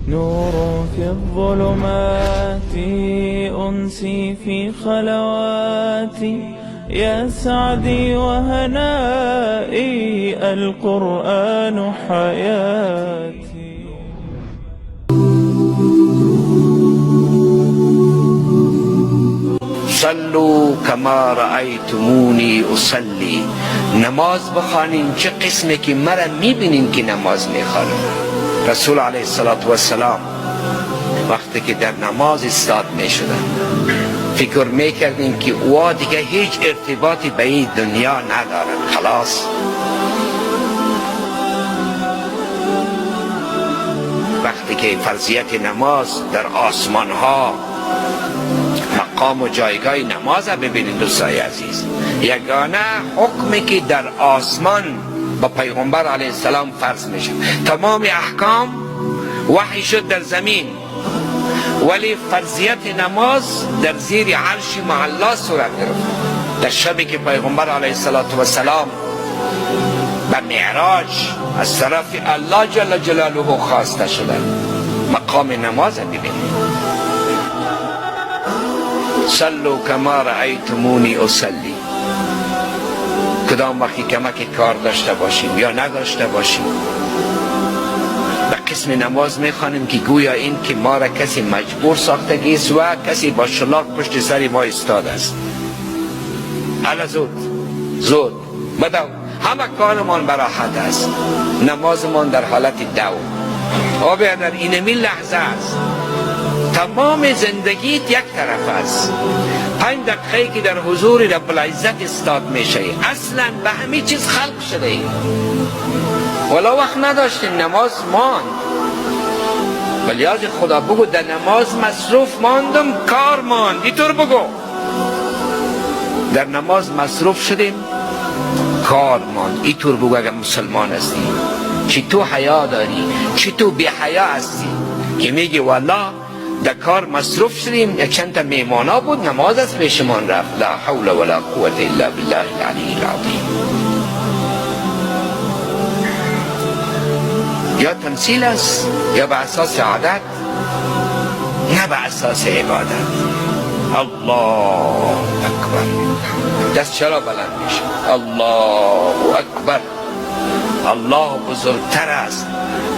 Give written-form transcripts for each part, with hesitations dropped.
نور في الظلمات أنسي في خلواتي يا سعدي وهنائي القرآن حياتي. صلوا کما رأیتمونی اصلی. نماز بخوانین. چه قسمه که مرا میبینین که نماز میخوانم. رسول علیه السلام وقتی که در نماز استاد میشدن فکر میکردیم که او دیگه هیچ ارتباطی به این دنیا ندارن، خلاص. وقتی که فرضیت نماز در آسمان ها مقام و جایگاه نماز ببینید دوستای عزیز، یگانه حکمی که در آسمان با پیغمبر علیه السلام فرض میشه. تمام احکام وحی شد در زمین، ولی فرضیت نماز در زیر عرش معلا صورت گرفت. در شبی که پیغمبر علیه السلام به معراج از طرف الله جل جلاله خواسته شدن، مقام نماز ببینید. صلوا کما رأیتمونی اصلی. کدام وقتی کمک کار داشته باشیم یا نداشته باشیم به قسم نماز میخوانیم که گویا این که ما را کسی مجبور ساختگی است و کسی با شلاق پشت سری ما استاد است. حالا زود بدو، همه کارمان براحت است، نمازمان در حالت دو. آبه در اینمی لحظه است، تمام زندگیت یک طرف است. 5 دقیقه که در حضور رب العزت استاد میشه اصلا به همه چیز خلق شده ولا وقت نداشتیم، نماز ماند. ولی از خدا بگو در نماز مصروف ماندم، کار ماند. اینطور بگو در نماز مصروف شدیم، کار ماند. اینطور بگو اگر مسلمان هستی. چی تو حیا داری، چی تو بی حیا هستی که میگی والله در کار مصروف شدیم، یک چند تا میمانا بود، نماز از پیشمان رفت. لا حول ولا قوة الا بالله العلی العظیم. یا تمثیل است یا به اساس عادت، نه به اساس عبادت. الله اکبر. دست چرا بلند میشه؟ الله اکبر. الله بزرگتر است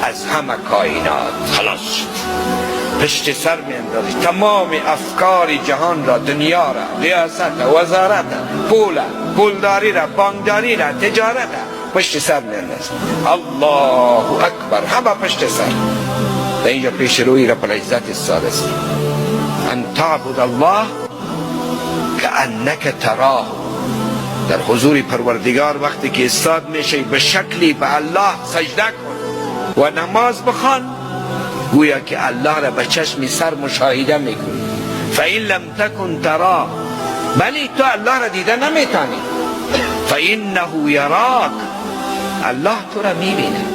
از همه کائنات. خلاص پشت سر میاندازی تمام افکار جهان را، دنیا را، ریاست، وزارت، پولداری را، بانکداری را، تجارت را پشت سر میاندازی. الله اکبر. همه پشت سر. در اینجا پیش روی رب العزت استاد است. ان تعبد الله کأنک تراه. در حضور پروردگار وقتی که استاد میشه به شکلی به الله سجده کن و نماز بخوان گویا که الله را به چشم سر مشاهده میکنی. فإن لم تکن تراه، بلی تو الله را دیده نمیتانی. فإنه یراک، الله تو را میبینه.